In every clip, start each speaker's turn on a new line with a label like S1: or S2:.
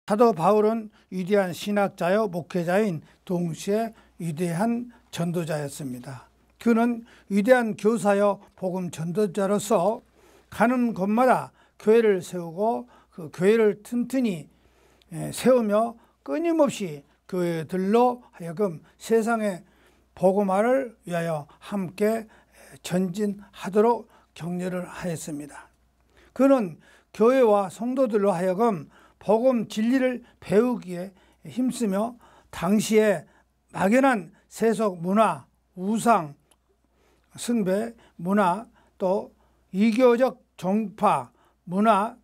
S1: 사도 바울은 위대한 신학자요 목회자인 동시에 위대한 전도자였습니다. 그는 위대한 교사요 복음 전도자로서 가는 곳마다 교회를 세우고 그 교회를 튼튼히 세우며 끊임없이 교회들로 하여금 세상의 복음화를 위하여 함께 전진하도록 격려를 하였습니다. 그는 교회와 성도들로 하여금 복음 진리를 배우기에 힘쓰며 당시에 막연한 세속 문화, 우상, 숭배 문화, 또 이교적 종파 문화,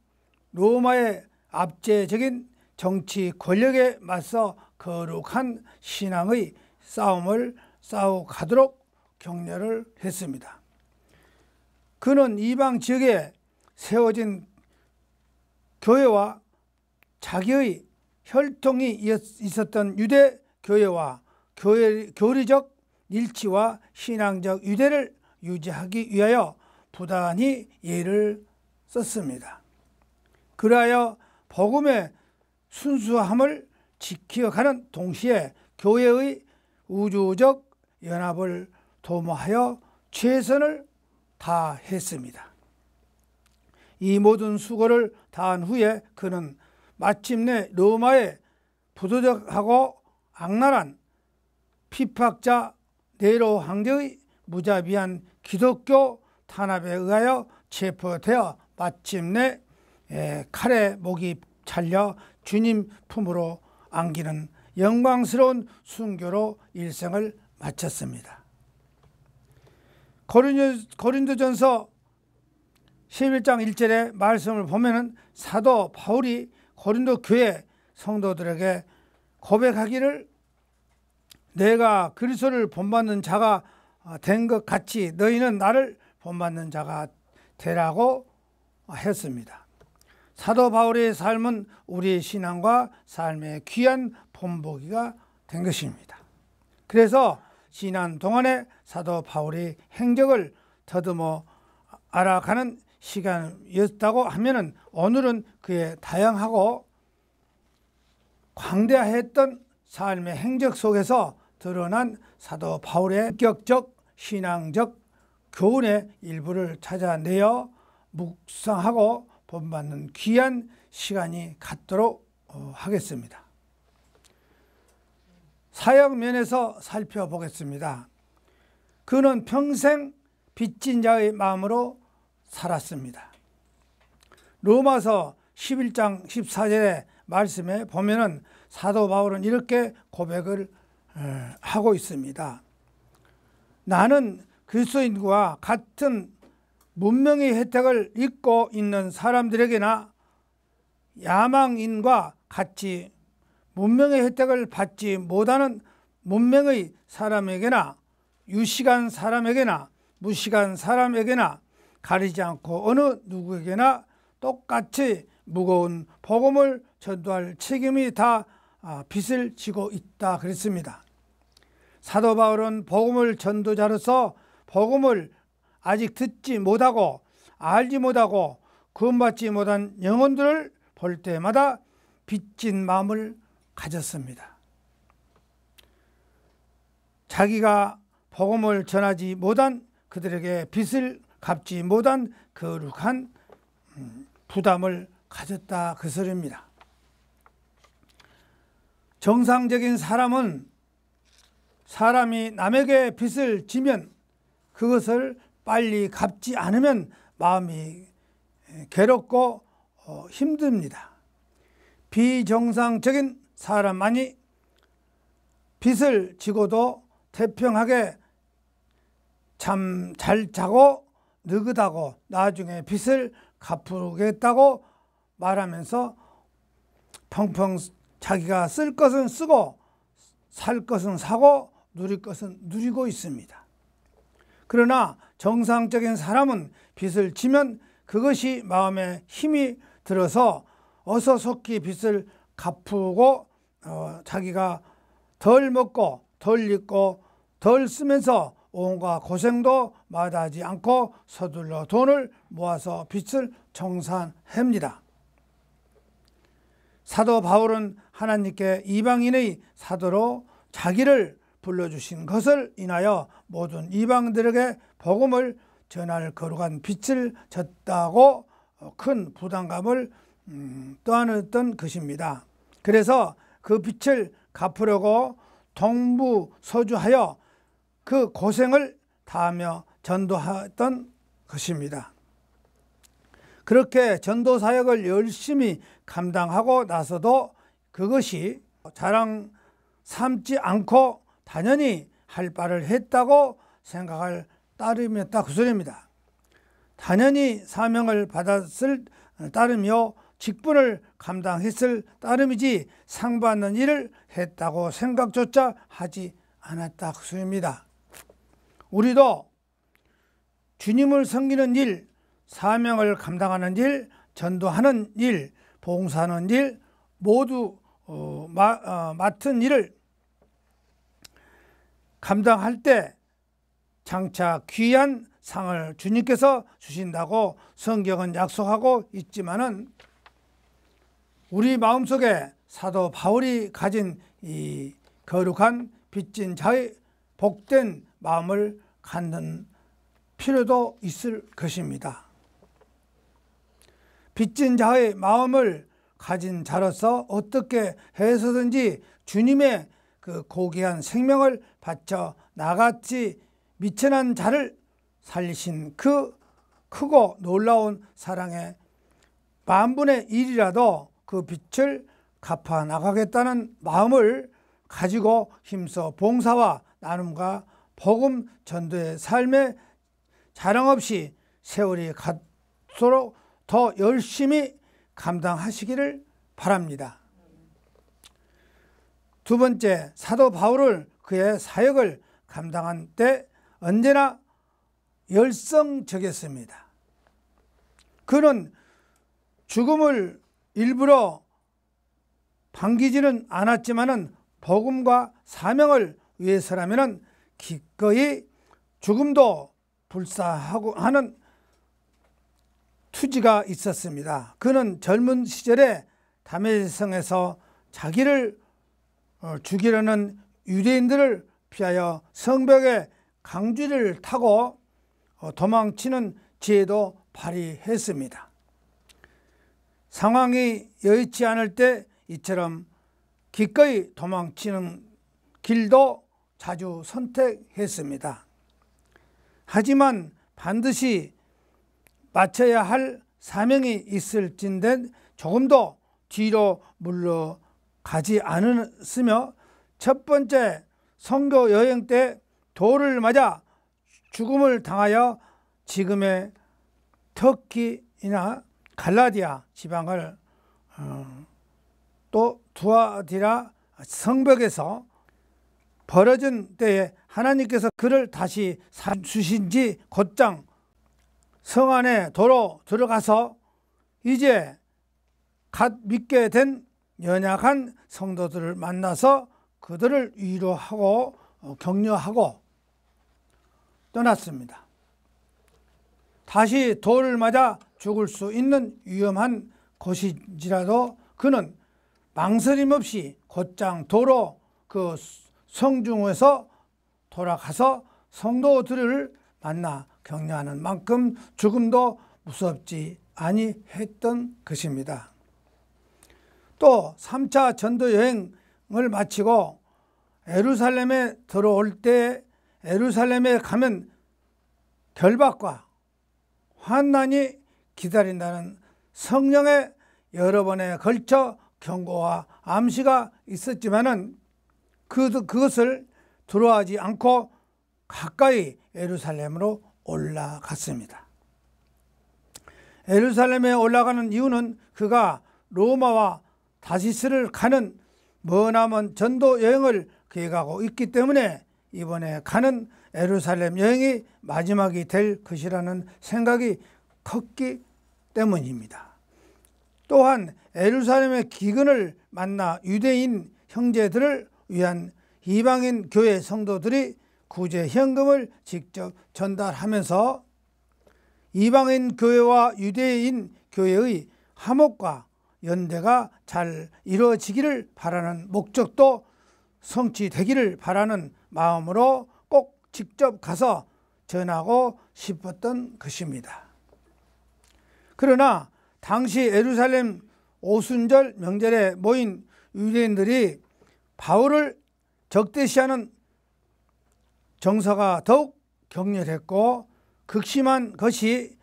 S1: 로마의 압제적인 정치 권력에 맞서 거룩한 신앙의 싸움을 싸워가도록 격려를 했습니다. 그는 이방 지역에 세워진 교회와 자기의 혈통이 있었던 유대 교회와 교리적 일치와 신앙적 유대를 유지하기 위하여 부단히 예를 썼습니다. 그리하여 복음의 순수함을 지켜가는 동시에 교회의 우주적 연합을 도모하여 최선을 다했습니다. 이 모든 수고를 다한 후에 그는 마침내 로마의 부도덕하고 악랄한 핍박자 네로 황제의 무자비한 기독교 탄압에 의하여 체포되어 마침내 칼에 목이 잘려 주님 품으로 안기는 영광스러운 순교로 일생을 마쳤습니다. 고린도전서 11장 1절의 말씀을 보면은 사도 바울이 고린도 교회 성도들에게 고백하기를 내가 그리스도를 본받는 자가 된 것 같이 너희는 나를 본받는 자가 되라고 했습니다. 사도 바울의 삶은 우리의 신앙과 삶의 귀한 본보기가 된 것입니다. 그래서 지난 동안에 사도 바울의 행적을 더듬어 알아가는 시간이었다고 하면은 오늘은 그의 다양하고 광대했던 삶의 행적 속에서 드러난 사도 바울의 인격적 신앙적 교훈의 일부를 찾아내어 묵상하고 본받는 귀한 시간이 갖도록 하겠습니다. 사역 면에서 살펴보겠습니다. 그는 평생 빚진 자의 마음으로 살았습니다. 로마서 11장 14절의 말씀에 보면은 사도 바울은 이렇게 고백을 하고 있습니다. 나는 그리스도인과 같은 문명의 혜택을 잊고 있는 사람들에게나 야망인과 같이 문명의 혜택을 받지 못하는 문명의 사람에게나 유식한 사람에게나 무식한 사람에게나 가리지 않고 어느 누구에게나 똑같이 무거운 복음을 전도할 책임이 다 빚을 지고 있다 그랬습니다. 사도 바울은 복음을 전도자로서 복음을 아직 듣지 못하고 알지 못하고 구원받지 못한 영혼들을 볼 때마다 빚진 마음을 가졌습니다. 자기가 복음을 전하지 못한 그들에게 빚을 갚지 못한 거룩한 부담을 가졌다 그 소리입니다. 정상적인 사람은 사람이 남에게 빚을 지면 그것을 빨리 갚지 않으면 마음이 괴롭고 힘듭니다. 비정상적인 사람만이 빚을 지고도 태평하게 잠 잘 자고 느긋하고 나중에 빚을 갚으겠다고 말하면서 펑펑 자기가 쓸 것은 쓰고 살 것은 사고 누릴 것은 누리고 있습니다. 그러나 정상적인 사람은 빚을 지면 그것이 마음에 힘이 들어서 어서 속히 빚을 갚고 자기가 덜 먹고 덜 입고 덜 쓰면서 온갖 고생도 마다하지 않고 서둘러 돈을 모아서 빚을 청산합니다. 사도 바울은 하나님께 이방인의 사도로 자기를 불러주신 것을 인하여 모든 이방들에게 복음을 전할 거룩한 빛을 졌다고 큰 부담감을 떠안았던 것입니다. 그래서 그 빛을 갚으려고 동부서주하여 그 고생을 다하며 전도했던 것입니다. 그렇게 전도 사역을 열심히 감당하고 나서도 그것이 자랑 삼지 않고 당연히 할 바를 했다고 생각할 따름이었다, 그 소리입니다. 당연히 사명을 받았을 따름이요 직분을 감당했을 따름이지 상 받는 일을 했다고 생각조차 하지 않았다, 그 소리입니다. 우리도 주님을 섬기는 일, 사명을 감당하는 일, 전도하는 일, 봉사하는 일 모두 맡은 일을 감당할 때 장차 귀한 상을 주님께서 주신다고 성경은 약속하고 있지만은 우리 마음속에 사도 바울이 가진 이 거룩한 빚진 자의 복된 마음을 갖는 필요도 있을 것입니다. 빚진 자의 마음을 가진 자로서 어떻게 해서든지 주님의 그 고귀한 생명을 바쳐 나같이 미천한 자를 살리신 그 크고 놀라운 사랑의 만분의 1이라도 그 빚을 갚아 나가겠다는 마음을 가지고 힘써 봉사와 나눔과 복음 전도의 삶에 자랑 없이 세월이 갖도록 더 열심히 감당하시기를 바랍니다. 두 번째, 사도 바울을 그의 사역을 감당한 때 언제나 열성적이었습니다. 그는 죽음을 일부러 반기지는 않았지만은 복음과 사명을 위해서라면은 기꺼이 죽음도 불사하고 하는 투지가 있었습니다. 그는 젊은 시절에 다메섹성에서 자기를 죽이려는 유대인들을 피하여 성벽에 강쥐를 타고 도망치는 지혜도 발휘했습니다. 상황이 여의치 않을 때 이처럼 기꺼이 도망치는 길도 자주 선택했습니다. 하지만 반드시 마쳐야 할 사명이 있을진데 조금도 뒤로 물러가지 않았으며 첫 번째 선교 여행 때 돌을 맞아 죽음을 당하여 지금의 터키나 갈라디아 지방을 또 두아디라 성벽에서 벌어진 때에 하나님께서 그를 다시 살려주신지 곧장 성 안에 도로 들어가서 이제 갓 믿게 된 연약한 성도들을 만나서 그들을 위로하고 격려하고 떠났습니다. 다시 돌을 맞아 죽을 수 있는 위험한 곳이지라도 그는 망설임 없이 곧장 도로 그 성중에서 돌아가서 성도들을 만나 격려하는 만큼 죽음도 무섭지 아니했던 것입니다. 또 3차 전도 여행을 마치고 예루살렘에 들어올 때 예루살렘에 가면 결박과 환난이 기다린다는 성령의 여러 번에 걸쳐 경고와 암시가 있었지만은 그것을 두려워하지 않고 가까이 예루살렘으로 올라갔습니다. 예루살렘에 올라가는 이유는 그가 로마와 다시스를 가는 머나먼 전도 여행을 계획하고 있기 때문에 이번에 가는 예루살렘 여행이 마지막이 될 것이라는 생각이 컸기 때문입니다. 또한 예루살렘의 기근을 만나 유대인 형제들을 위한 이방인 교회 성도들이 구제 현금을 직접 전달하면서 이방인 교회와 유대인 교회의 화목과 연대가 잘 이루어지기를 바라는 목적도 성취되기를 바라는 마음으로 꼭 직접 가서 전하고 싶었던 것입니다. 그러나 당시 예루살렘 오순절 명절에 모인 유대인들이 바울을 적대시하는 정서가 더욱 격렬했고 극심한 것이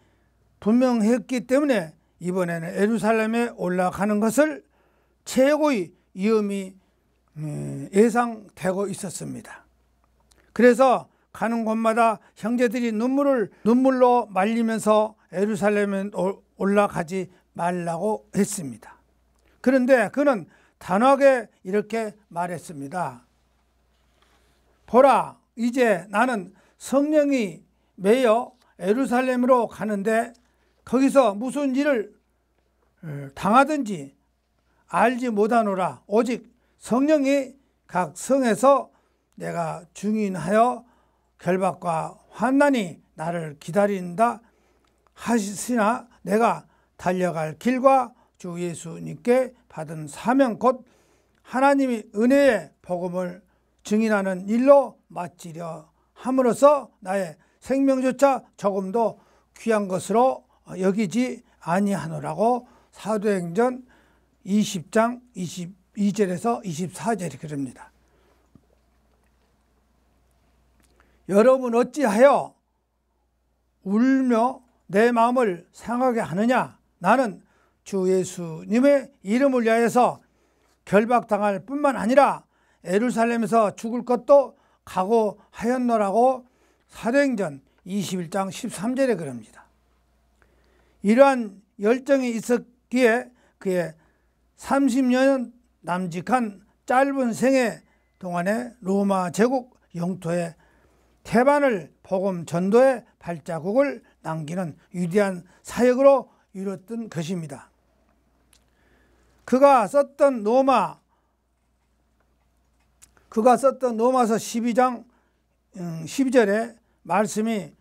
S1: 분명했기 때문에 이번에는 예루살렘에 올라가는 것을 최고의 위험이 예상되고 있었습니다. 그래서 가는 곳마다 형제들이 눈물로 말리면서 예루살렘에 올라가지 말라고 했습니다. 그런데 그는 단호하게 이렇게 말했습니다. 보라, 이제 나는 성령이 매여 예루살렘으로 가는데 거기서 무슨 일을 당하든지 알지 못하노라. 오직 성령이 각 성에서 내가 증인하여 결박과 환난이 나를 기다린다 하시나 내가 달려갈 길과 주 예수님께 받은 사명 곧 하나님의 은혜의 복음을 증인하는 일로 마치려 함으로써 나의 생명조차 조금도 귀한 것으로 여기지 아니하노라고 사도행전 20장 22절에서 24절이 그럽니다. 여러분 어찌하여 울며 내 마음을 상하게 하느냐? 나는 주 예수님의 이름을 위하여서 결박당할 뿐만 아니라 예루살렘에서 죽을 것도 각오하였노라고 사도행전 21장 13절에 그럽니다. 이러한 열정이 있었기에 그의 30년 남직한 짧은 생애 동안에 로마 제국 영토에 태반을 복음 전도의 발자국을 남기는 위대한 사역으로 이뤘던 것입니다. 그가 썼던 로마서 12장 12절에 말씀이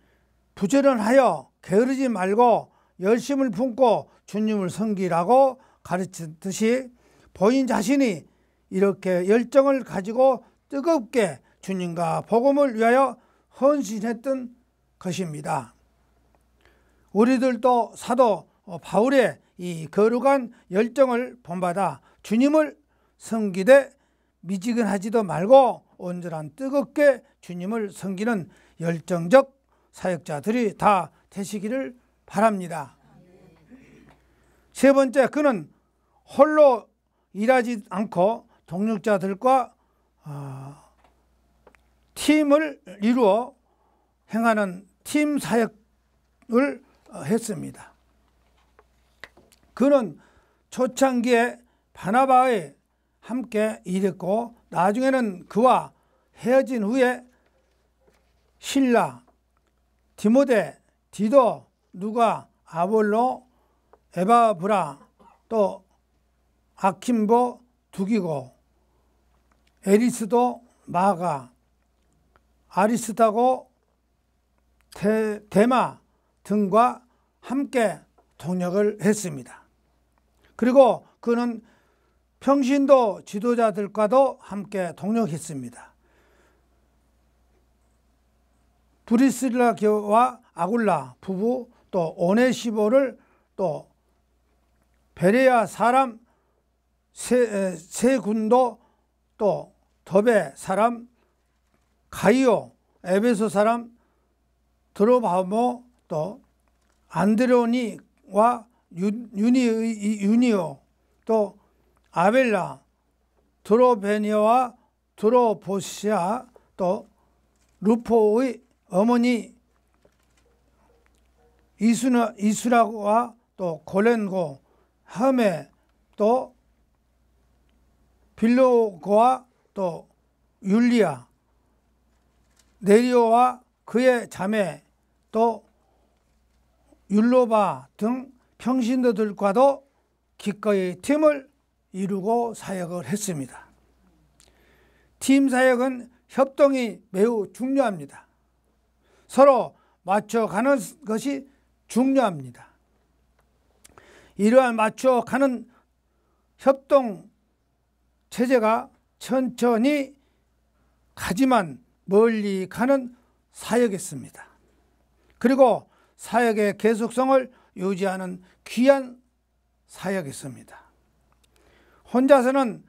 S1: 부지런하여 게으르지 말고 열심을 품고 주님을 섬기라고 가르치듯이 본인 자신이 이렇게 열정을 가지고 뜨겁게 주님과 복음을 위하여 헌신했던 것입니다. 우리들도 사도 바울의 이 거룩한 열정을 본받아 주님을 섬기되 미지근하지도 말고 온전한 뜨겁게 주님을 섬기는 열정적 사역자들이 다 되시기를 바랍니다. 세 번째, 그는 홀로 일하지 않고 동력자들과 팀을 이루어 행하는 팀 사역을 했습니다. 그는 초창기에 바나바와 함께 일했고 나중에는 그와 헤어진 후에 실라, 디모데, 디도, 누가, 아볼로, 에바브라, 또 아킴보, 두기고, 에리스도, 마가, 아리스타고, 데마 등과 함께 동역을 했습니다. 그리고 그는 평신도 지도자들과도 함께 동역했습니다. 브리스라 교와 아굴라 부부, 또 오네시보를, 또 베레아 사람 세군도, 또 더베 사람 가이오, 에베소 사람 드로바모, 또 안드로니와 유니오, 또 아벨라, 드로베니오와 드로보시아, 또 루포의 어머니 이수라와 또 고렌고, 험에, 또 빌로고와 또 율리아, 네리오와 그의 자매, 또 율로바 등 평신도들과도 기꺼이 팀을 이루고 사역을 했습니다. 팀 사역은 협동이 매우 중요합니다. 서로 맞춰가는 것이 중요합니다. 이러한 맞춰가는 협동 체제가 천천히 가지만 멀리 가는 사역이었습니다. 그리고 사역의 계속성을 유지하는 귀한 사역이었습니다. 혼자서는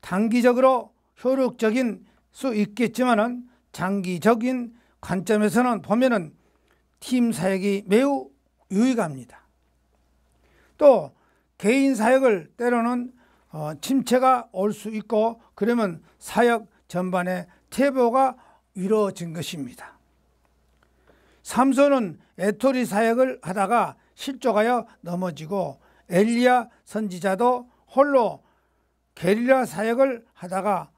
S1: 단기적으로 효력적인 수 있겠지만 장기적인 관점에서는 보면은 팀 사역이 매우 유익합니다. 또 개인 사역을 때로는 침체가 올 수 있고 그러면 사역 전반의 퇴보가 이루어진 것입니다. 삼손은 애토리 사역을 하다가 실족하여 넘어지고 엘리야 선지자도 홀로 게릴라 사역을 하다가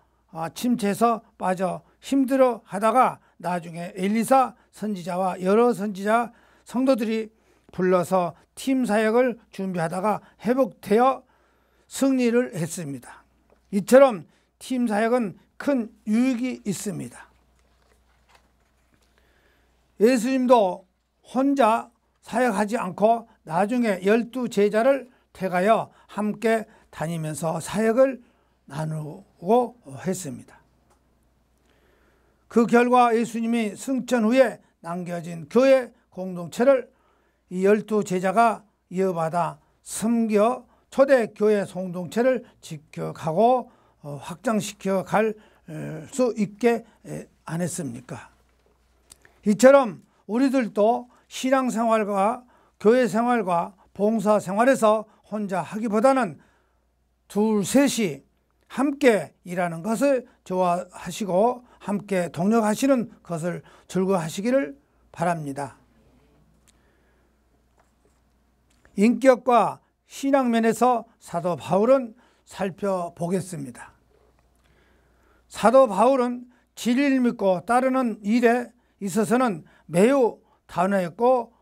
S1: 침체해서 빠져 힘들어 하다가 나중에 엘리사 선지자와 여러 선지자 성도들이 불러서 팀 사역을 준비하다가 회복되어 승리를 했습니다. 이처럼 팀 사역은 큰 유익이 있습니다. 예수님도 혼자 사역하지 않고 나중에 12제자를 택하여 함께 다니면서 사역을 나누고 했습니다. 그 결과 예수님이 승천 후에 남겨진 교회 공동체를 이 12제자가 이어받아 섬겨 초대교회 공동체를 지켜가고 확장시켜 갈 수 있게 안 했습니까? 이처럼 우리들도 신앙생활과 교회생활과 봉사생활에서 혼자 하기보다는 둘 셋이 함께 일하는 것을 좋아하시고 함께 동력하시는 것을 즐거워하시기를 바랍니다. 인격과 신앙면에서 사도 바울은 살펴보겠습니다. 사도 바울은 진리를 믿고 따르는 일에 있어서는 매우 단호했고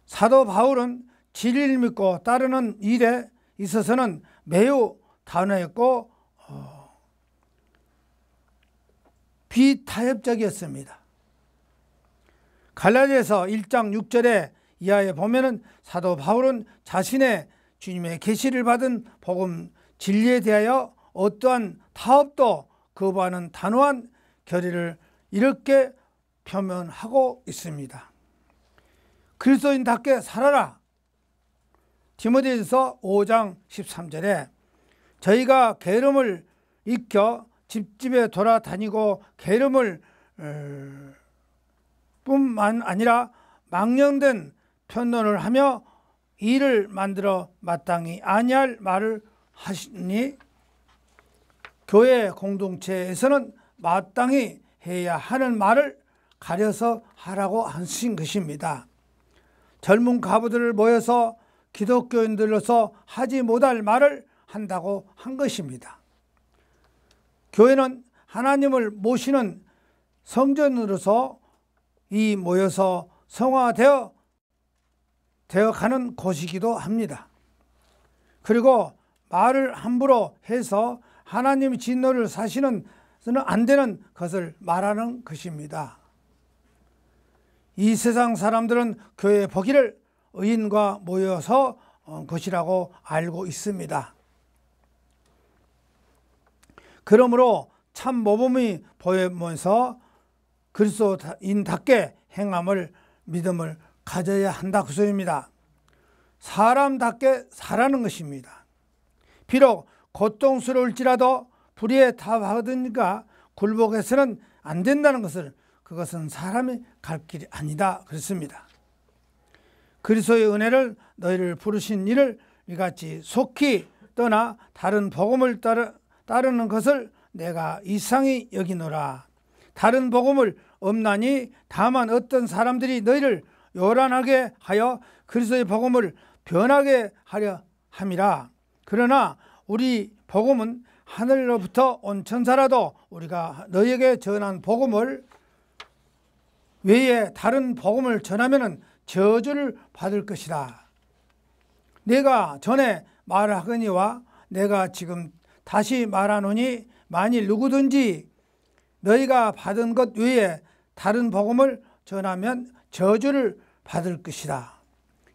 S1: 사도 바울은 진리를 믿고 따르는 일에 있어서는 매우 단호했고 비타협적이었습니다. 갈라디아서 1장 6절에 이하에 보면은 사도 바울은 자신의 주님의 계시를 받은 복음 진리에 대하여 어떠한 타협도 거부하는 단호한 결의를 이렇게 표명하고 있습니다. 그리스도인답게 살아라. 디모데전서 5장 13절에 저희가 게으름을 익혀 집집에 돌아다니고 게으름을 뿐만 아니라 망령된 편론을 하며 일을 만들어 마땅히 아니할 말을 하시니 교회 공동체에서는 마땅히 해야 하는 말을 가려서 하라고 하신 것입니다. 젊은 가부들을 모여서 기독교인들로서 하지 못할 말을 한다고 한 것입니다. 교회는 하나님을 모시는 성전으로서 이 모여서 성화되어 가는 곳이기도 합니다. 그리고 말을 함부로 해서 하나님의 진노를 사시는 안 되는 것을 말하는 것입니다. 이 세상 사람들은 교회에 보기를 의인과 모여서 것이라고 알고 있습니다. 그러므로 참 모범이 보이면서 그리스도인답게 행함을 믿음을 가져야 한다 그 소리입니다. 사람답게 살아는 것입니다. 비록 고통스러울지라도 불의에 타협하든가 굴복해서는 안 된다는 것을 그것은 사람이 갈 길이 아니다 그랬습니다. 그리스도의 은혜를 너희를 부르신 이를 이같이 속히 떠나 다른 복음을 따르는 것을 내가 이상히 여기노라. 다른 복음을 없나니 다만 어떤 사람들이 너희를 요란하게 하여 그리스도의 복음을 변하게 하려 함이라. 그러나 우리 복음은 하늘로부터 온 천사라도 우리가 너희에게 전한 복음을 외에 다른 복음을 전하면 저주를 받을 것이다. 내가 전에 말하거니와 내가 지금 다시 말하노니 만일 누구든지 너희가 받은 것 외에 다른 복음을 전하면 저주를 받을 것이다.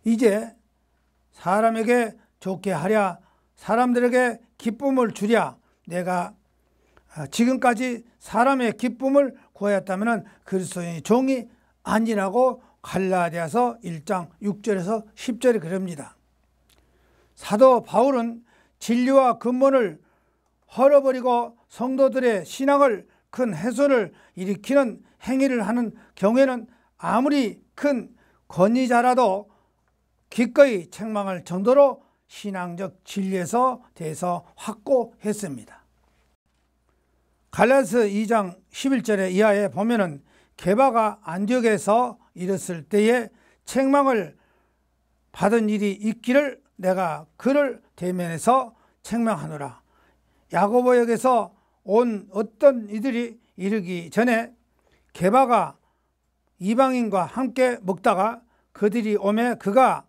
S1: 이제 사람에게 좋게 하랴 사람들에게 기쁨을 주랴. 내가 지금까지 사람의 기쁨을 구하였다면 그리스도의 종이 아니라고 갈라디아서 1장 6절에서 10절에 그럽니다. 사도 바울은 진리와 근본을 헐어버리고 성도들의 신앙을 큰 훼손을 일으키는 행위를 하는 경우에는 아무리 큰 권위자라도 기꺼이 책망할 정도로 신앙적 진리에서 대해서 확고했습니다. 갈라디아서 2장 11절에 이하에 보면은 게바가 안디옥에서 이랬을 때에 책망을 받은 일이 있기를 내가 그를 대면해서 책망하노라. 야고보역에서 온 어떤 이들이 이르기 전에 게바가 이방인과 함께 먹다가 그들이 오매 그가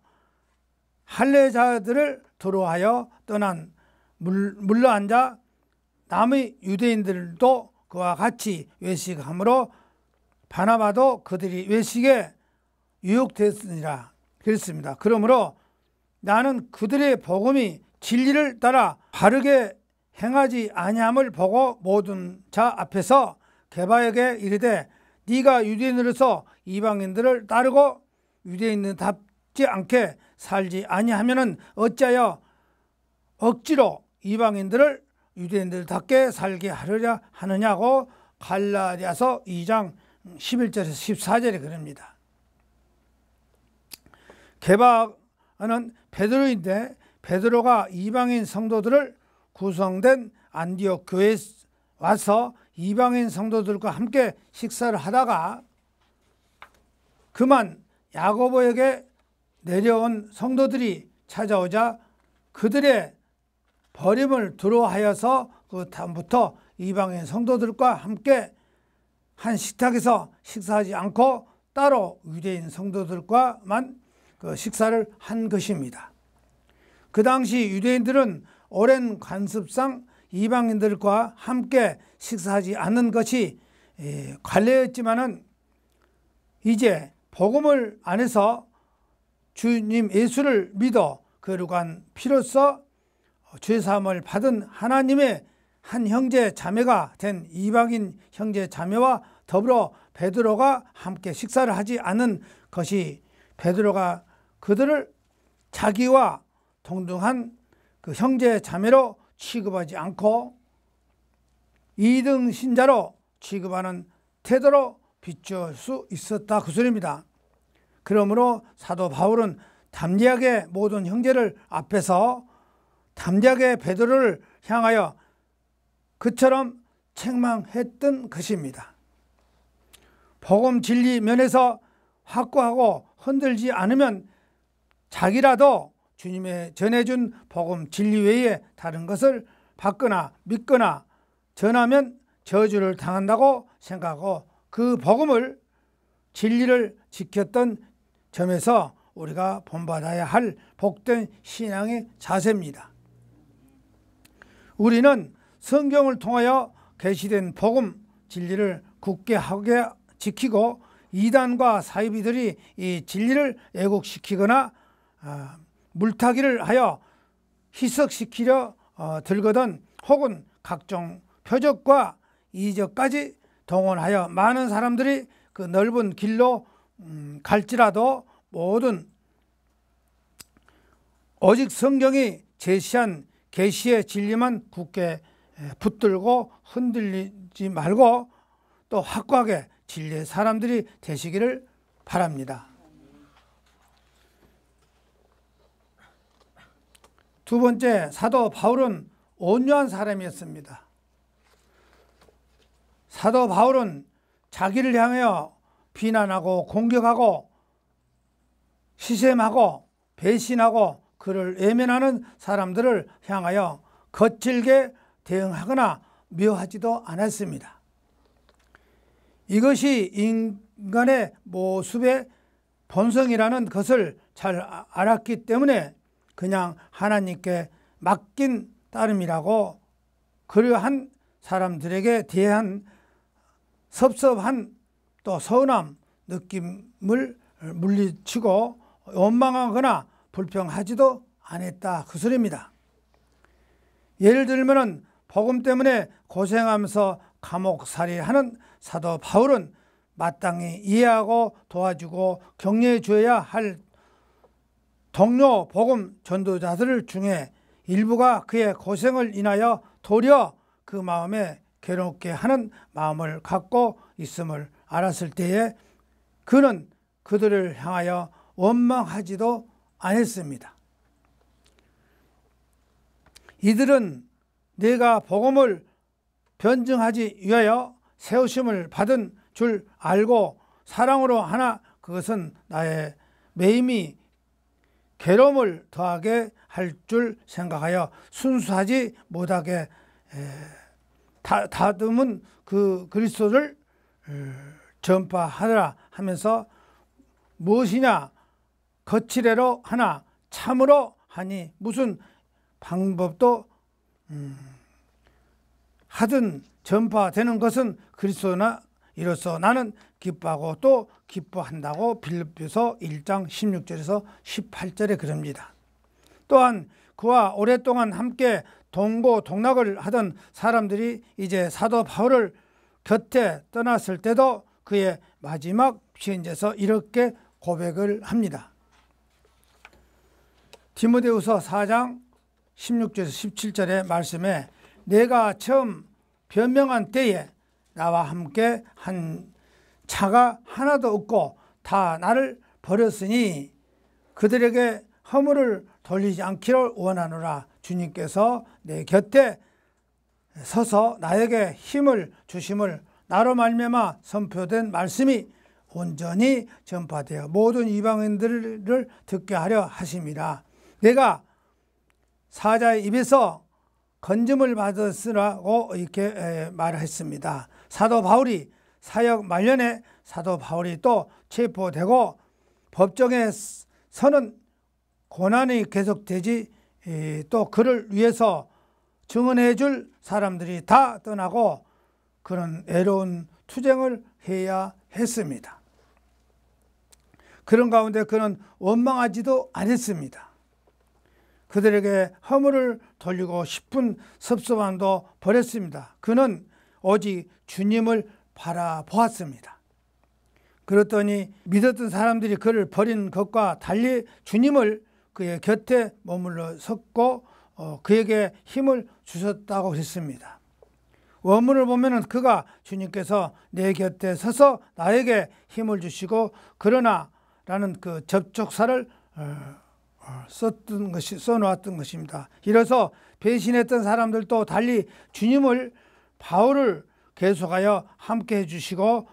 S1: 할례자들을 두려워하여 떠난 물러앉아 남의 유대인들도 그와 같이 외식하므로 바나바도 그들이 외식에 유혹됐으니라 그랬습니다. 그러므로 나는 그들의 복음이 진리를 따라 바르게 행하지 아니함을 보고 모든 자 앞에서 게바에게 이르되 네가 유대인으로서 이방인들을 따르고 유대인답지 않게 살지 아니하면은 어찌하여 억지로 이방인들을 유대인들답게 살게 하려냐 하느냐고 갈라디아서 2장 11절에서 14절에 그럽니다. 게바는 베드로인데 베드로가 이방인 성도들을 구성된 안디옥 교회에 와서 이방인 성도들과 함께 식사를 하다가 그만 야고보에게 내려온 성도들이 찾아오자 그들의 버림을 두려워하여서 그 다음부터 이방인 성도들과 함께 한 식탁에서 식사하지 않고 따로 유대인 성도들과만 그 식사를 한 것입니다. 그 당시 유대인들은 오랜 관습상 이방인들과 함께 식사하지 않는 것이 관례였지만은 이제 복음을 안에서 주님 예수를 믿어 거룩한 피로써 죄사함을 받은 하나님의 한 형제 자매가 된 이방인 형제 자매와 더불어 베드로가 함께 식사를 하지 않는 것이 베드로가 그들을 자기와 동등한 그 형제 자매로 취급하지 않고 2등 신자로 취급하는 태도로 비추을 수 있었다 그 소리입니다. 그러므로 사도 바울은 담대하게 모든 형제를 앞에서 담대하게 베드로를 향하여 그처럼 책망했던 것입니다. 복음 진리 면에서 확고하고 흔들지 않으면 자기라도 주님의 전해준 복음 진리 외에 다른 것을 받거나 믿거나 전하면 저주를 당한다고 생각하고 그 복음을 진리를 지켰던 점에서 우리가 본받아야 할 복된 신앙의 자세입니다. 우리는 성경을 통하여 계시된 복음 진리를 굳게 하게 지키고 이단과 사이비들이 이 진리를 왜곡시키거나 물타기를 하여 희석시키려 들거든 혹은 각종 표적과 이적까지 동원하여 많은 사람들이 그 넓은 길로 갈지라도 모든 오직 성경이 제시한 계시의 진리만 굳게 붙들고 흔들리지 말고 또 확고하게 진리의 사람들이 되시기를 바랍니다. 두 번째, 사도 바울은 온유한 사람이었습니다. 사도 바울은 자기를 향하여 비난하고 공격하고 시샘하고 배신하고 그를 외면하는 사람들을 향하여 거칠게 대응하거나 미워하지도 않았습니다. 이것이 인간의 모습의 본성이라는 것을 잘 알았기 때문에 그냥 하나님께 맡긴 따름이라고 그러한 사람들에게 대한 섭섭한 또 서운함 느낌을 물리치고 원망하거나 불평하지도 않았다 그 소리입니다. 예를 들면은 복음 때문에 고생하면서 감옥살이하는 사도 바울은 마땅히 이해하고 도와주고 격려해 줘야 할 동료 복음 전도자들 중에 일부가 그의 고생을 인하여 도리어 그 마음에 괴롭게 하는 마음을 갖고 있음을 알았을 때에 그는 그들을 향하여 원망하지도 않았습니다. 이들은 내가 복음을 변증하지 위하여 세우심을 받은 줄 알고 사랑으로 하나 그것은 나의 매임이 괴로움을 더하게 할 줄 생각하여 순수하지 못하게 다듬은 그 그리스도를 전파하라 하면서 무엇이냐 거칠애로 하나 참으로 하니 무슨 방법도 하든 전파되는 것은 그리스도나 이로써 나는 기뻐하고 또 기뻐한다고 빌립보서 1장 16절에서 18절에 그럽니다. 또한 그와 오랫동안 함께 동고동락을 하던 사람들이 이제 사도 바울을 곁에 떠났을 때도 그의 마지막 시인에서 이렇게 고백을 합니다. 디모데후서 4장 16절에서 17절의 말씀에 내가 처음 변명한 때에 나와 함께 한 자가 하나도 없고 다 나를 버렸으니 그들에게 허물을 돌리지 않기를 원하노라. 주님께서 내 곁에 서서 나에게 힘을 주심을 나로 말미암아 선포된 말씀이 온전히 전파되어 모든 이방인들을 듣게 하려 하심이라. 내가 사자의 입에서 건짐을 받았으라고 이렇게 말했습니다. 사도 바울이 사역 말년에 사도 바울이 또 체포되고 법정에 서는 고난이 계속되지 또 그를 위해서 증언해 줄 사람들이 다 떠나고 그런 애로운 투쟁을 해야 했습니다. 그런 가운데 그는 원망하지도 않았습니다. 그들에게 허물을 돌리고 싶은 섭섭함도 버렸습니다. 그는 오직 주님을 바라보았습니다. 그랬더니 믿었던 사람들이 그를 버린 것과 달리 주님을 그의 곁에 머물러 섰고 그에게 힘을 주셨다고 했습니다. 원문을 보면 그가 주님께서 내 곁에 서서 나에게 힘을 주시고 그러나 라는 그 접촉사를 써놓았던 것입니다. 이래서 배신했던 사람들도 달리 주님을 바울을 계속하여 함께 해주시고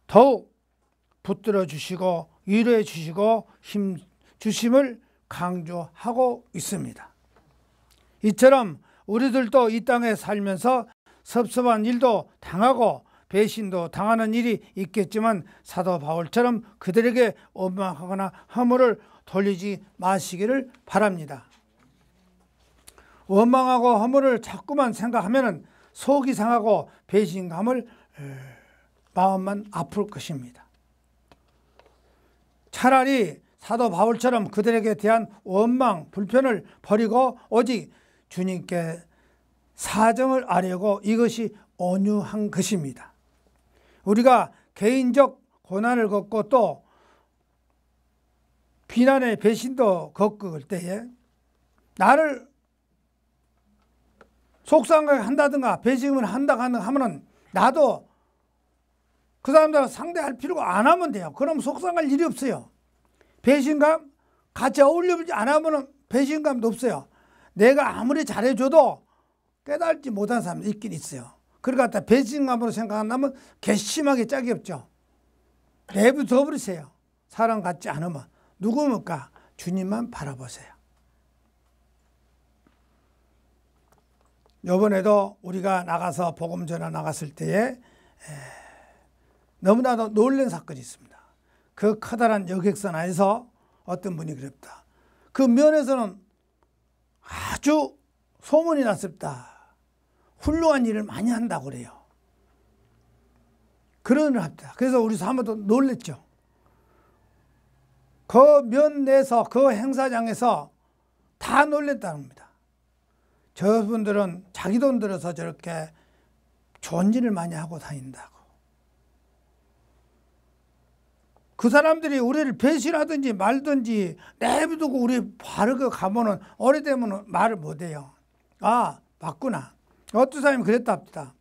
S1: 더욱 붙들어 주시고 위로해 주시고 힘 주심을 강조하고 있습니다. 이처럼 우리들도 이 땅에 살면서 섭섭한 일도 당하고 배신도 당하는 일이 있겠지만 사도 바울처럼 그들에게 원망하거나 허물을 돌리지 마시기를 바랍니다. 원망하고 허물을 자꾸만 생각하면 속이 상하고 배신감을 마음만 아플 것입니다. 차라리 사도 바울처럼 그들에게 대한 원망, 불편을 버리고 오직 주님께 사정을 아뢰고 이것이 온유한 것입니다. 우리가 개인적 고난을 겪고 또 비난의 배신도 겪을 때에 나를 속상하게 한다든가 배신을 한다고 하면 나도 그 사람들하고 상대할 필요가 안 하면 돼요. 그럼 속상할 일이 없어요. 배신감 같이 어울리지 않으면 배신감도 없어요. 내가 아무리 잘해줘도 깨달지 못한 사람이 있긴 있어요. 그러니까 배신감으로 생각한다면 괘씸하게 짝이 없죠. 내버려 버리세요. 사람 같지 않으면. 누굽니까? 주님만 바라보세요. 이번에도 우리가 나가서 복음 전하 나갔을 때에 너무나도 놀란 사건이 있습니다. 그 커다란 여객선 안에서 어떤 분이 그랬다. 그 면에서는 아주 소문이 났습니다. 훌륭한 일을 많이 한다고 그래요. 그런 일을 합니다. 그래서 우리 사모도 놀랬죠. 그 면 내에서 그 행사장에서 다 놀랬다는 겁니다. 저분들은 자기 돈 들어서 저렇게 좋은 일을 많이 하고 다닌다고. 그 사람들이 우리를 배신하든지 말든지 내비두고 우리 바르게 가면은 오래되면 말을 못해요. 아, 맞구나. 어떤 사람이 그랬답니다.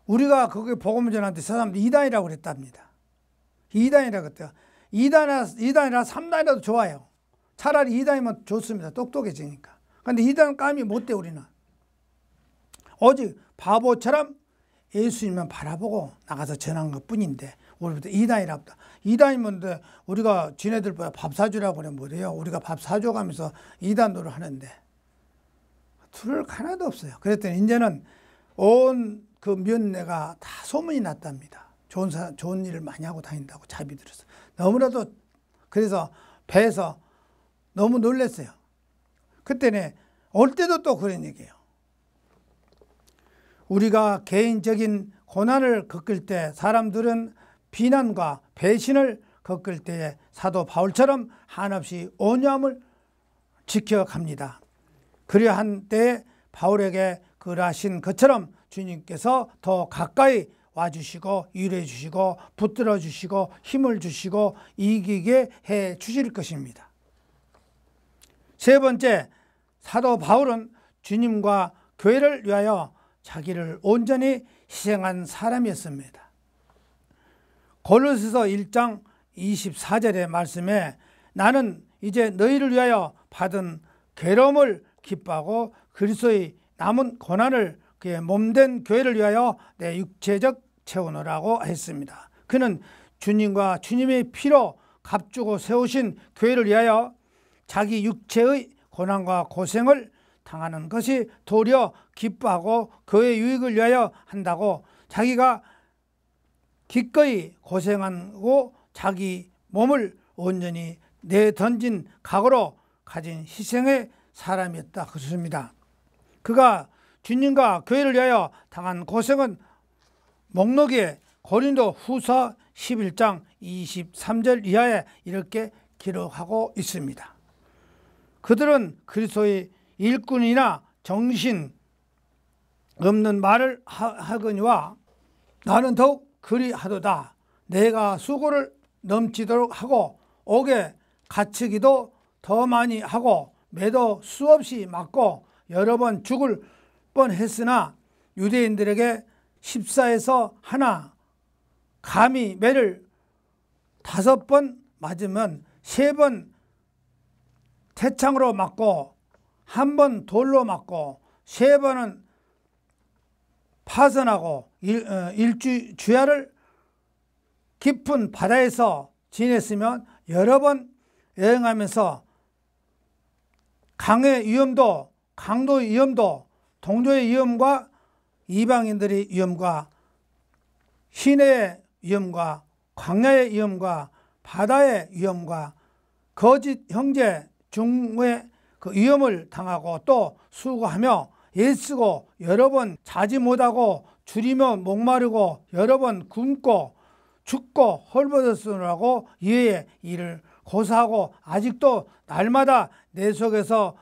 S1: 우리가 거기 복음을 전하는데 저 사람들 2단이라고 그랬답니다. 2단이라고 그랬대요. 2단이라 3단이라도 좋아요. 차라리 2단이면 좋습니다. 똑똑해지니까. 근데 2단 감이 못 돼, 우리는. 오직 바보처럼 예수님만 바라보고 나가서 전한 것 뿐인데, 우리부터 2단이랍니다. 2단이면 우리가 지네들보다 밥 사주라고 그러면 뭐래요? 우리가 밥 사줘가면서 2단도를 하는데, 둘 하나도 없어요. 그랬더니 이제는 온 그 면내가 다 소문이 났답니다. 좋은 일을 많이 하고 다닌다고 자비 들었어. 너무나도 그래서 배에서 너무 놀랐어요. 그때는 올 때도 또 그런 얘기예요. 우리가 개인적인 고난을 겪을 때 사람들은 비난과 배신을 겪을 때에 사도 바울처럼 한없이 온유함을 지켜갑니다. 그러한 때에 바울에게 그러하신 것처럼 주님께서 더 가까이 와주시고 위로해 주시고 붙들어 주시고 힘을 주시고 이기게 해 주실 것입니다. 세 번째, 사도 바울은 주님과 교회를 위하여 자기를 온전히 희생한 사람이었습니다. 골로새서 1장 24절의 말씀에 나는 이제 너희를 위하여 받은 괴로움을 기뻐하고 그리스도의 남은 고난을 그의 몸된 교회를 위하여 내 육체적 체온이라고 했습니다. 그는 주님과 주님의 피로 값주고 세우신 교회를 위하여 자기 육체의 고난과 고생을 당하는 것이 도리어 기뻐하고 그의 유익을 위하여 한다고 자기가 기꺼이 고생하고 자기 몸을 온전히 내던진 각오로 가진 희생의 사람이었다. 그렇습니다. 그가 주님과 교회를 위하여 당한 고생은 목록에 고린도 후서 11장 23절 이하에 이렇게 기록하고 있습니다. 그들은 그리스도의 일꾼이나 정신 없는 말을 하거니와 나는 더욱 그리하도다. 내가 수고를 넘치도록 하고 옥에 갇히기도 더 많이 하고 매도 수없이 맞고 여러 번 죽을 뻔했으나 유대인들에게 14에서 하나 감히 매를 5번 맞으면 3번 태창으로 맞고 1번 돌로 맞고 3번은 파선하고 주야를 깊은 바다에서 지냈으면 여러 번 여행하면서 강의 위험도 강도의 위험도 동조의 위험과 이방인들의 위험과 시내의 위험과 광야의 위험과 바다의 위험과 거짓 형제 중의 그 위험을 당하고 또 수고하며 애쓰고 여러 번 자지 못하고 줄이며 목마르고 여러 번 굶고 죽고 헐벗었으라고 이외의 일을 고사하고 아직도 날마다 내 속에서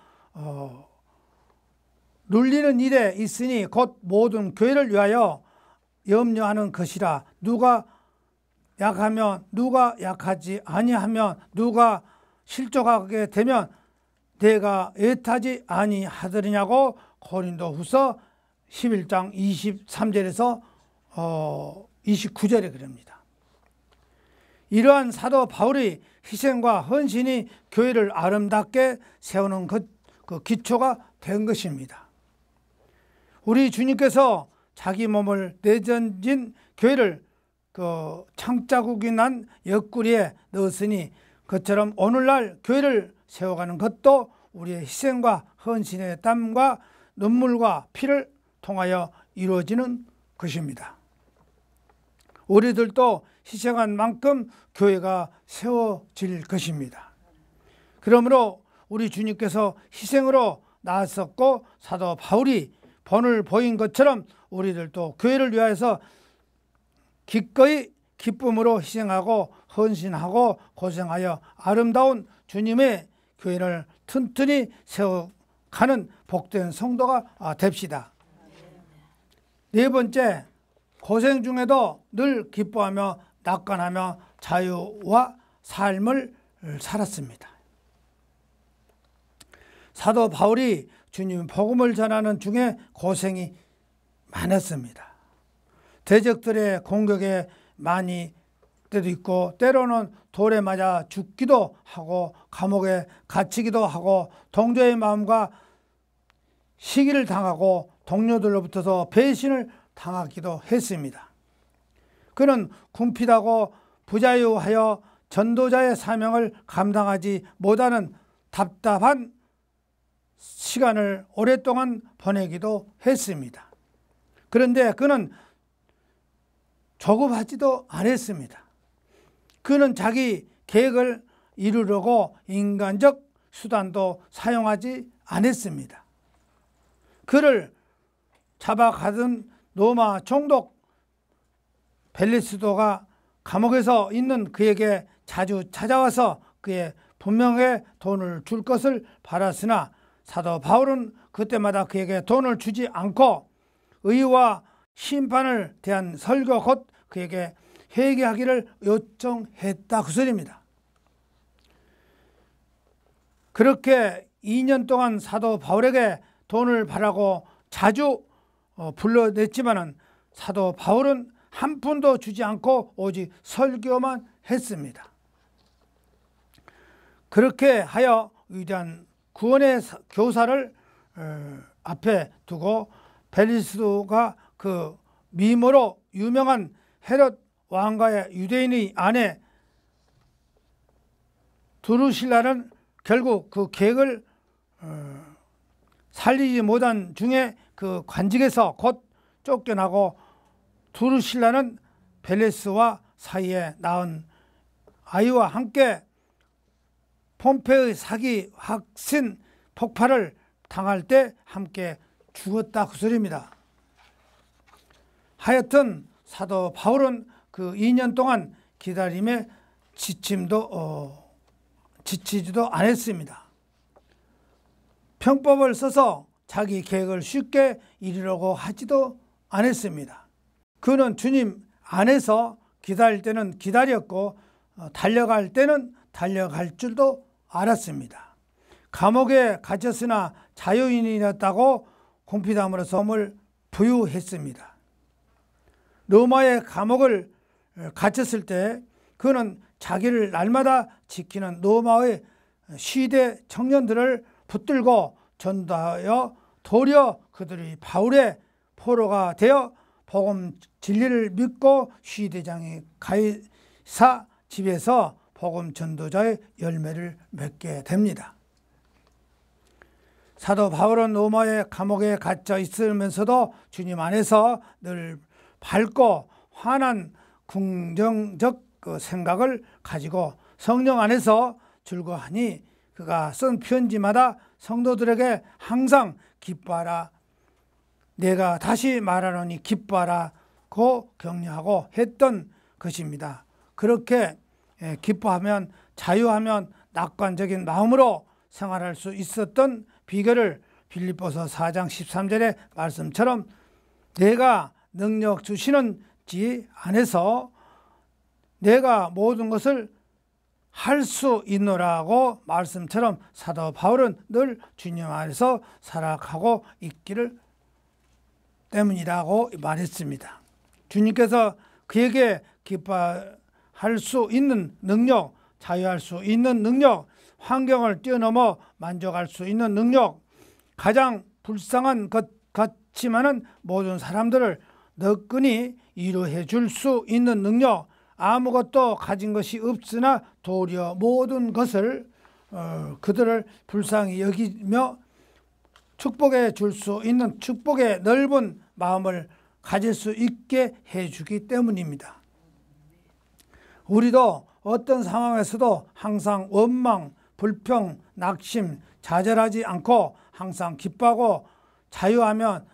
S1: 눌리는 일에 있으니 곧 모든 교회를 위하여 염려하는 것이라. 누가 약하면 누가 약하지 아니하면 누가 실족하게 되면 내가 애타지 아니하더냐고 고린도 후서 11장 23절에서 29절에 그럽니다. 이러한 사도 바울의 희생과 헌신이 교회를 아름답게 세우는 그 기초가 된 것입니다. 우리 주님께서 자기 몸을 내던진 교회를 그 창자국이 난 옆구리에 넣었으니 그처럼 오늘날 교회를 세워가는 것도 우리의 희생과 헌신의 땀과 눈물과 피를 통하여 이루어지는 것입니다. 우리들도 희생한 만큼 교회가 세워질 것입니다. 그러므로 우리 주님께서 희생으로 나섰고 사도 바울이 본을 보인 것처럼 우리들도 교회를 위하여서 기꺼이 기쁨으로 희생하고 헌신하고 고생하여 아름다운 주님의 교회를 튼튼히 세워갈 가는 복된 성도가 됩시다. 네 번째, 고생 중에도 늘 기뻐하며 낙관하며 자유와 삶을 살았습니다. 사도 바울이 주님 복음을 전하는 중에 고생이 많았습니다. 대적들의 공격에 많이 때도 있고 때로는 돌에 맞아 죽기도 하고 감옥에 갇히기도 하고 동조의 마음과 시기를 당하고 동료들로부터도 배신을 당하기도 했습니다. 그는 궁핍하고 부자유하여 전도자의 사명을 감당하지 못하는 답답한 시간을 오랫동안 보내기도 했습니다. 그런데 그는 조급하지도 않았습니다. 그는 자기 계획을 이루려고 인간적 수단도 사용하지 않았습니다. 그를 잡아가던 로마 총독 벨리스도가 감옥에서 있는 그에게 자주 찾아와서 그의 분명히 돈을 줄 것을 바랐으나 사도 바울은 그때마다 그에게 돈을 주지 않고 의와 심판을 대한 설교 곧 그에게 회개하기를 요청했다 그 소리입니다. 그렇게 2년 동안 사도 바울에게 돈을 바라고 자주 불러냈지만은 사도 바울은 한 푼도 주지 않고 오직 설교만 했습니다. 그렇게 하여 위대한 구원의 교사를 앞에 두고 벨리스도가 그 미모로 유명한 헤롯 왕가의 유대인의 아내 두루실라는 결국 그 계획을 살리지 못한 중에 그 관직에서 곧 쫓겨나고 두루실라는 벨리스와 사이에 낳은 아이와 함께 폼페의 사기 확신 폭발을 당할 때 함께 죽었다 그 소리입니다. 하여튼 사도 바울은 그 2년 동안 기다림에 지치지도 않았습니다. 편법을 써서 자기 계획을 쉽게 이루려고 하지도 않았습니다. 그는 주님 안에서 기다릴 때는 기다렸고 달려갈 때는 달려갈 줄도 알았습니다. 감옥에 갇혔으나 자유인이었다고 공피담으로 섬을 부유했습니다. 로마의 감옥을 갇혔을 때 그는 자기를 날마다 지키는 로마의 시대 청년들을 붙들고 전도하여 도리어 그들이 바울의 포로가 되어 복음 진리를 믿고 시대장이 가이사 집에서 복음 전도자의 열매를 맺게 됩니다. 사도 바울은 로마의 감옥에 갇혀 있으면서도 주님 안에서 늘 밝고 환한 긍정적 생각을 가지고 성령 안에서 즐거워하니 그가 쓴 편지마다 성도들에게 항상 기뻐하라, 내가 다시 말하노니 기뻐하라고 격려하고 했던 것입니다. 그렇게 기뻐하면 자유하면 낙관적인 마음으로 생활할 수 있었던 비결을 빌립보서 4장 13절의 말씀처럼 내가 능력 주시는 지 안에서 내가 모든 것을 할 수 있노라고 말씀처럼 사도 바울은 늘 주님 안에서 살아가고 있기를 때문이라고 말했습니다. 주님께서 그에게 기뻐할 수 있는 능력, 자유할 수 있는 능력, 환경을 뛰어넘어 만족할 수 있는 능력, 가장 불쌍한 것 같지만은 모든 사람들을 너끈히 위로해 줄 수 있는 능력, 아무것도 가진 것이 없으나 도리어 모든 것을 그들을 불쌍히 여기며 축복해 줄 수 있는 축복의 넓은 마음을 가질 수 있게 해주기 때문입니다. 우리도 어떤 상황에서도 항상 원망, 불평, 낙심, 좌절하지 않고 항상 기뻐하고 자유하며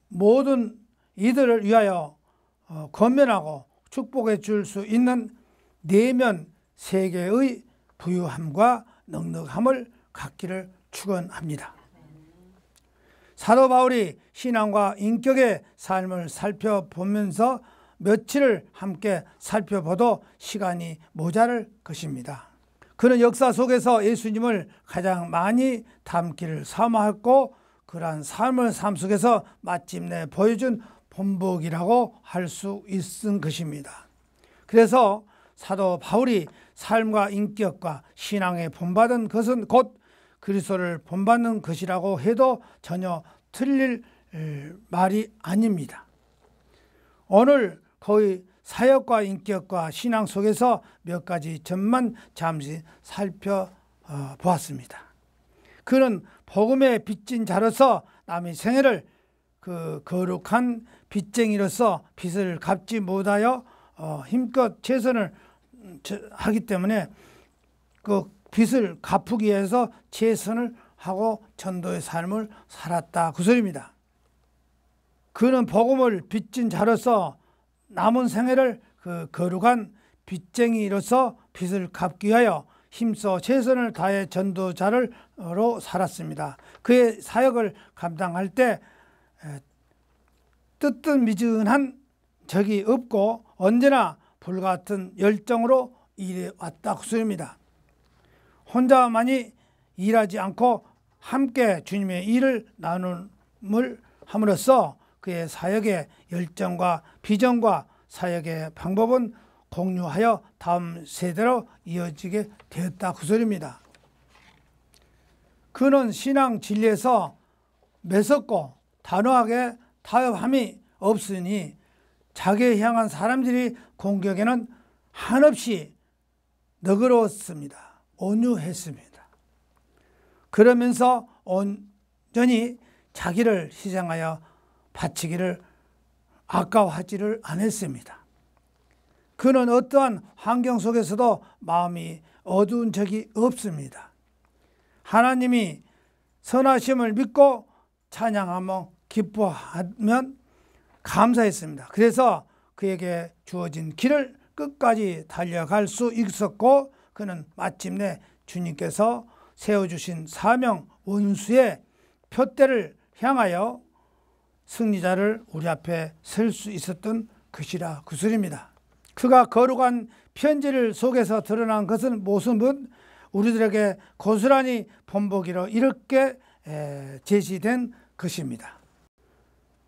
S1: 모든 이들을 위하여 권면하고 축복해 줄 수 있는 내면 세계의 부유함과 넉넉함을 갖기를 축원합니다. 사도 바울이 신앙과 인격의 삶을 살펴보면서 며칠을 함께 살펴봐도 시간이 모자랄 것입니다. 그는 역사 속에서 예수님을 가장 많이 닮기를 사모했고 그러한 삶을 삶 속에서 마침내 보여준 본보기라고 할 수 있은 것입니다. 그래서 사도 바울이 삶과 인격과 신앙에 본받은 것은 곧 그리스도를 본받는 것이라고 해도 전혀 틀릴 말이 아닙니다. 오늘 거의 사역과 인격과 신앙 속에서 몇 가지 점만 잠시 살펴보았습니다. 그는 복음의 빚진 자로서 남의 생애를 그 거룩한 빚쟁이로서 빚을 갚지 못하여 힘껏 최선을 하기 때문에 그 빚을 갚기 위해서 최선을 하고 전도의 삶을 살았다 그 소리입니다. 그는 복음을 빚진 자로서 남은 생애를 그 거룩한 빚쟁이로서 빚을 갚기 위하여 힘써 최선을 다해 전도자로 살았습니다. 그의 사역을 감당할 때 뜨뜻미진한 적이 없고 언제나 불같은 열정으로 일해왔다 그 소리입니다. 혼자만이 일하지 않고 함께 주님의 일을 나눔을 함으로써 그의 사역의 열정과 비전과 사역의 방법은 공유하여 다음 세대로 이어지게 되었다 그 소리입니다. 그는 신앙 진리에서 매섭고 단호하게 타협함이 없으니 자기에 향한 사람들이 공격에는 한없이 너그러웠습니다. 온유했습니다. 그러면서 온전히 자기를 희생하여 바치기를 아까워하지를 않았습니다. 그는 어떠한 환경 속에서도 마음이 어두운 적이 없습니다. 하나님이 선하심을 믿고 찬양하며 기뻐하면 감사했습니다. 그래서 그에게 주어진 길을 끝까지 달려갈 수 있었고 그는 마침내 주님께서 세워주신 사명 원수의 표대를 향하여 승리자를 우리 앞에 설 수 있었던 것이라 그 소리입니다. 그가 거룩한 편지를 속에서 드러난 것은 모습은 우리들에게 고스란히 본보기로 이렇게 제시된 것입니다.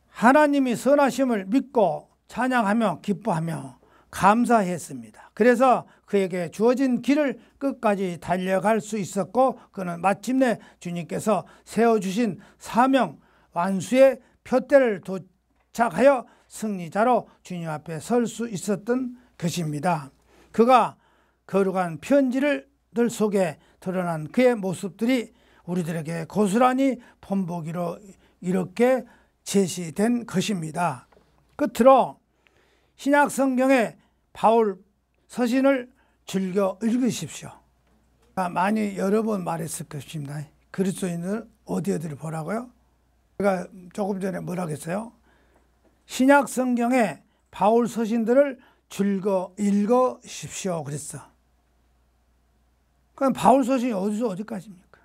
S1: 하나님이 선하심을 믿고 찬양하며 기뻐하며 감사했습니다. 그래서 그에게 주어진 길을 끝까지 달려갈 수 있었고 그는 마침내 주님께서 세워주신 사명 완수의 표대를 도착하여 승리자로 주님 앞에 설 수 있었던 것입니다. 그가 거룩한 편지들 속에 드러난 그의 모습들이 우리들에게 고스란히 본보기로 이렇게 제시된 것입니다. 끝으로 신약 성경의 바울 서신을 즐겨 읽으십시오. 많이 여러 번 말했을 것입니다. 그리스도인을 어디를 보라고요? 제가 조금 전에 뭐라고 했어요? 신약 성경의 바울 서신들을 즐겨 읽으십시오 그랬어. 그럼 바울 서신이 어디서 어디까지입니까?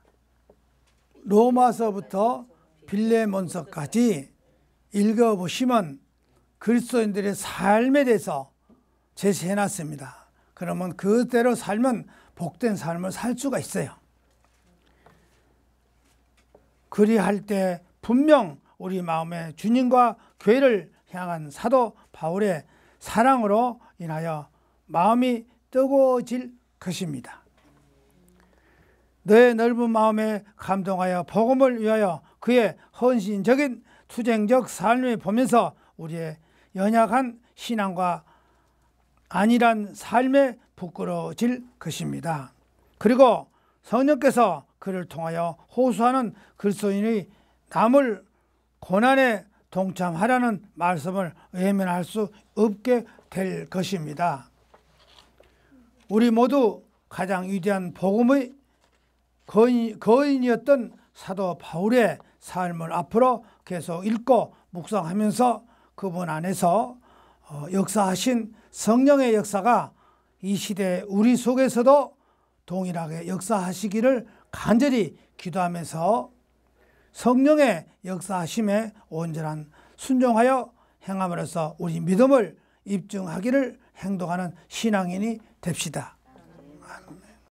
S1: 로마서부터 빌레몬서까지 읽어보시면 그리스도인들의 삶에 대해서 제시해놨습니다. 그러면 그대로 살면 복된 삶을 살 수가 있어요. 그리할 때 분명 우리 마음에 주님과 교회를 향한 사도 바울의 사랑으로 인하여 마음이 뜨거워질 것입니다. 너의 넓은 마음에 감동하여 복음을 위하여 그의 헌신적인 투쟁적 삶을 보면서 우리의 연약한 신앙과 안일한 삶에 부끄러워질 것입니다. 그리고 성령께서 그를 통하여 호소하는 그리스도인의 남을 고난에 동참하라는 말씀을 외면할 수 없게 될 것입니다. 우리 모두 가장 위대한 복음의 거인이었던 사도 바울의 삶을 앞으로 계속 읽고 묵상하면서 그분 안에서 역사하신 성령의 역사가 이 시대 우리 속에서도 동일하게 역사하시기를 간절히 기도하면서 성령의 역사하심에 온전한 순종하여 행함으로써 우리 믿음을 입증하기를 행동하는 신앙인이 됩시다.